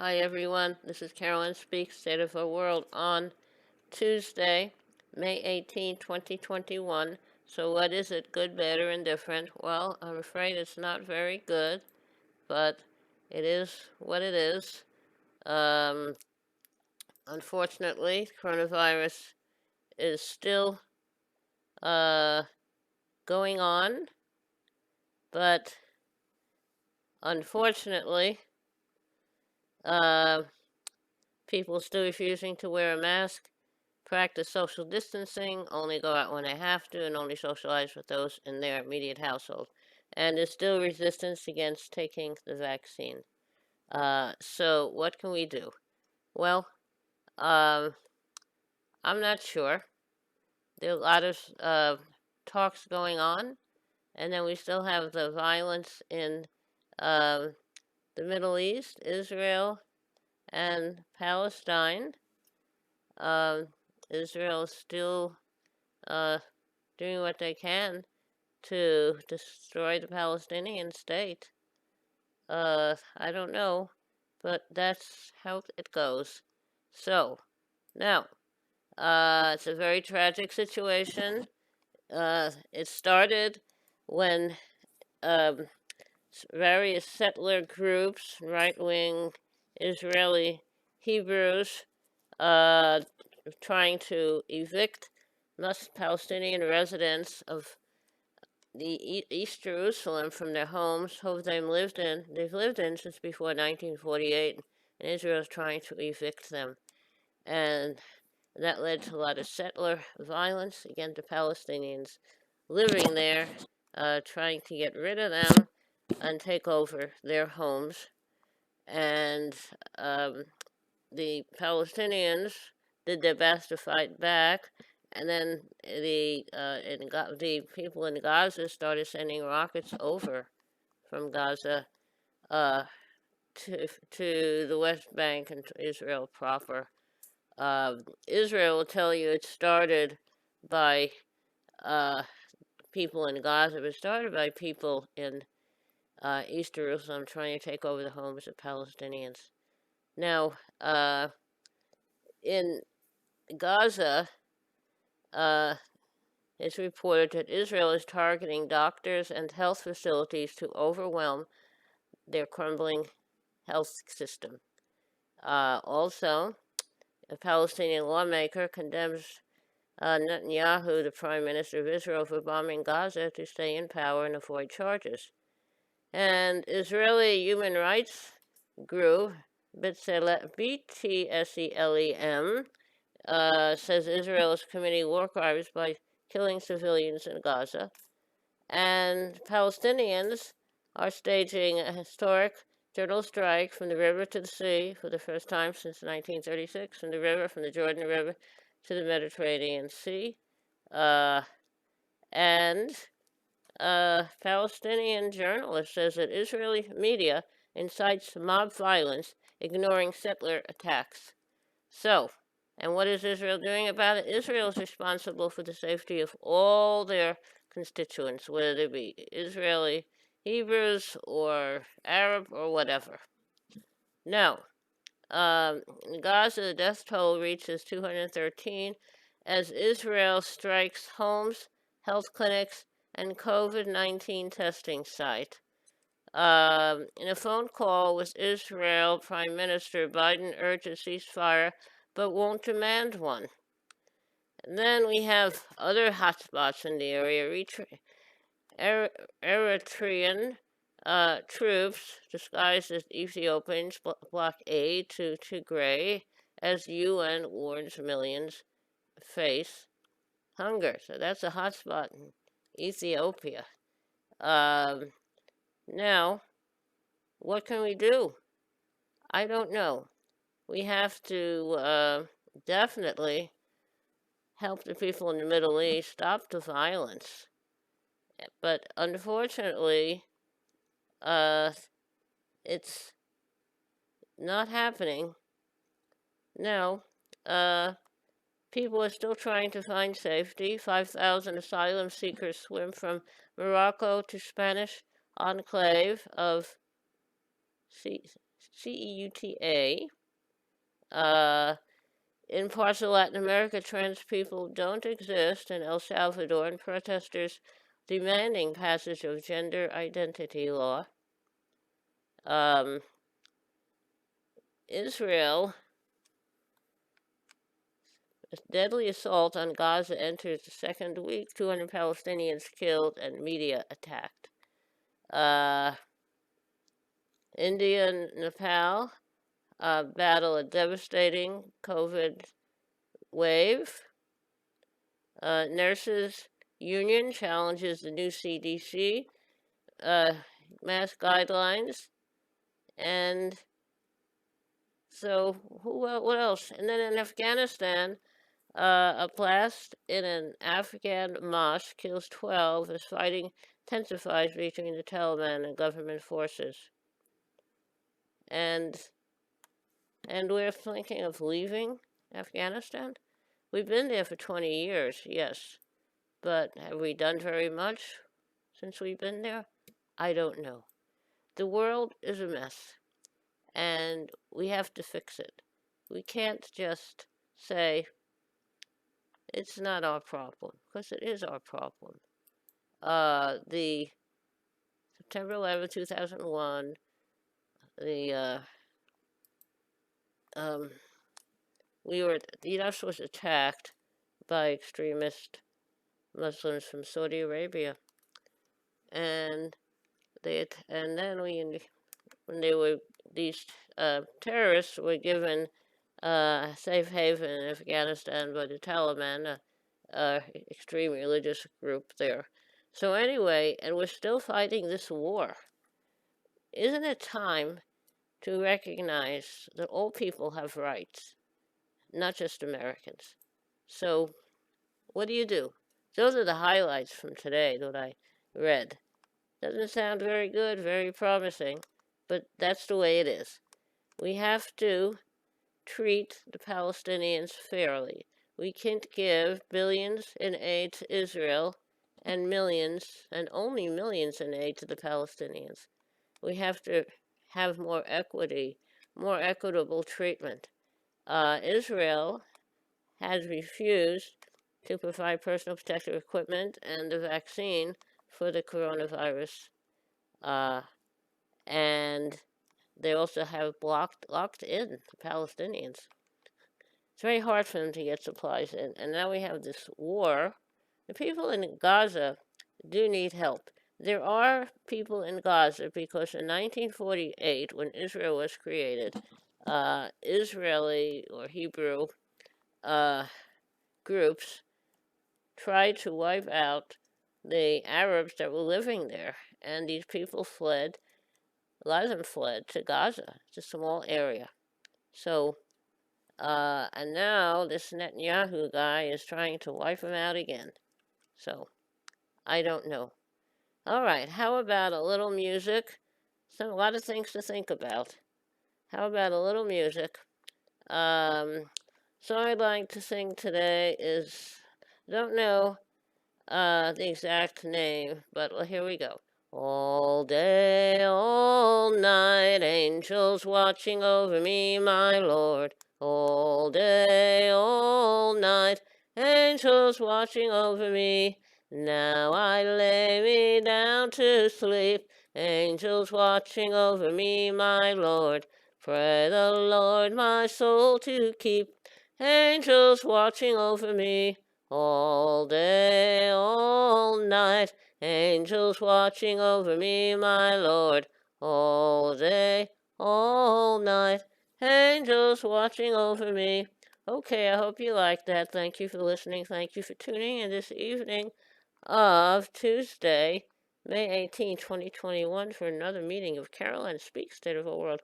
Hi everyone, this is Carolyn Speaks, State of the World on Tuesday, May 18, 2021. So what is it, good, bad, or indifferent? Well, I'm afraid it's not very good, but it is what it is. Unfortunately, coronavirus is still uh, going on, but unfortunately, uh, people still refusing to wear a mask, practice social distancing, only go out when they have to, and only socialize with those in their immediate household. And there's still resistance against taking the vaccine. So what can we do? Well, um, I'm not sure. There are a lot of talks going on, and then we still have the violence in um, the Middle East, Israel, and Palestine. Um, Israel is still uh, doing what they can to destroy the Palestinian state. I don't know, but that's how it goes. So, now, it's a very tragic situation. It started when um, various settler groups, right wing Israeli Hebrews, uh, trying to evict most Palestinian residents of the East Jerusalem from their homes, they've lived in since before 1948, and Israel is trying to evict them. And that led to a lot of settler violence against the Palestinians living there, trying to get rid of them and take over their homes. And the Palestinians did their best to fight back, and then the people in Gaza started sending rockets over from Gaza uh, to the West Bank and to Israel proper. Israel will tell you it started by uh, people in Gaza, but it started by people in East Jerusalem trying to take over the homes of Palestinians. Now, in Gaza, uh, it's reported that Israel is targeting doctors and health facilities to overwhelm their crumbling health system. Also, a Palestinian lawmaker condemns Netanyahu, the prime minister of Israel, for bombing Gaza to stay in power and avoid charges. And Israeli human rights group BTSELEM says Israel is committing war crimes by killing civilians in Gaza. And Palestinians are staging a historic general strike from the river to the sea for the first time since 1936, from the river, from the Jordan River to the Mediterranean Sea. And Palestinian journalist says that Israeli media incites mob violence, ignoring settler attacks. So, and what is Israel doing about it? Israel is responsible for the safety of all their constituents, whether they be Israeli Hebrews or Arab or whatever. Now, in Gaza, the death toll reaches 213 as Israel strikes homes, health clinics, and COVID-19 testing site. In a phone call with Israel Prime Minister, Biden urges ceasefire but won't demand one. And then we have other hotspots in the area. Eritrean troops disguised as Ethiopians block aid to Tigray as UN warns millions face hunger. So that's a hotspot in Ethiopia. Um, Now, what can we do? I don't know. We have to definitely help the people in the Middle East stop the violence. But unfortunately, uh, it's not happening. Now, uh, people are still trying to find safety. 5,000 asylum seekers swim from Morocco to Spanish enclave of Ceuta. In parts of Latin America, trans people don't exist. In El Salvador, and protesters demanding passage of gender identity law. Israel, a deadly assault on Gaza enters the second week. 200 Palestinians killed and media attacked. India and Nepal battle a devastating COVID wave. Nurses Union challenges the new CDC mask guidelines. And so, what else? And then in Afghanistan, a blast in an Afghan mosque kills 12 as fighting intensifies between the Taliban and government forces. And we're thinking of leaving Afghanistan. We've been there for 20 years, yes. But have we done very much since we've been there? I don't know. The world is a mess, and we have to fix it. We can't just say, it's not our problem, because it is our problem. The September 11, 2001, the U.S. was attacked by extremist Muslims from Saudi Arabia, and then when these terrorists were given safe haven in Afghanistan by the Taliban, a extreme religious group there. So anyway, and we're still fighting this war. Isn't it time to recognize that all people have rights, not just Americans? So what do you do? Those are the highlights from today that I read. Doesn't sound very good, very promising, but that's the way it is. We have to treat the Palestinians fairly. We can't give billions in aid to Israel and millions, and only millions in aid to the Palestinians. We have to have more equity, more equitable treatment. Israel has refused to provide personal protective equipment and the vaccine for the coronavirus. And they also have locked in the Palestinians. It's very hard for them to get supplies in. And now we have this war. The people in Gaza do need help. There are people in Gaza because in 1948, when Israel was created, Israeli or Hebrew groups tried to wipe out the Arabs that were living there. And these people fled. A lot of them fled to Gaza. It's a small area. So, and now this Netanyahu guy is trying to wipe them out again. So, I don't know. All right, how about a little music? A lot of things to think about. How about a little music? Song I'd like to sing today is, I don't know the exact name, but well, here we go. All day, all night, angels watching over me, my Lord. All day, all night, angels watching over me. Now I lay me down to sleep, angels watching over me, my Lord. Pray the Lord my soul to keep, angels watching over me. All day, all night, angels watching over me, my Lord. All day, all night, angels watching over me. Okay, I hope you liked that. Thank you for listening. Thank you for tuning in this evening of Tuesday, May 18, 2021, for another meeting of Caroline Speaks State of the World.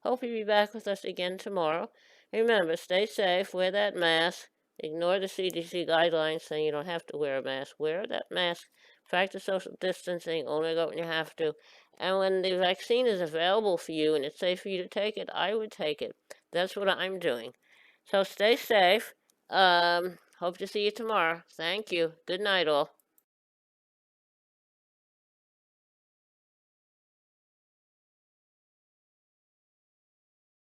Hope you'll be back with us again tomorrow. Remember, stay safe, wear that mask. Ignore the CDC guidelines saying you don't have to wear a mask. Wear that mask. Practice social distancing. Only go when you have to. And when the vaccine is available for you and it's safe for you to take it, I would take it. That's what I'm doing. So stay safe. Hope to see you tomorrow. Thank you. Good night, all.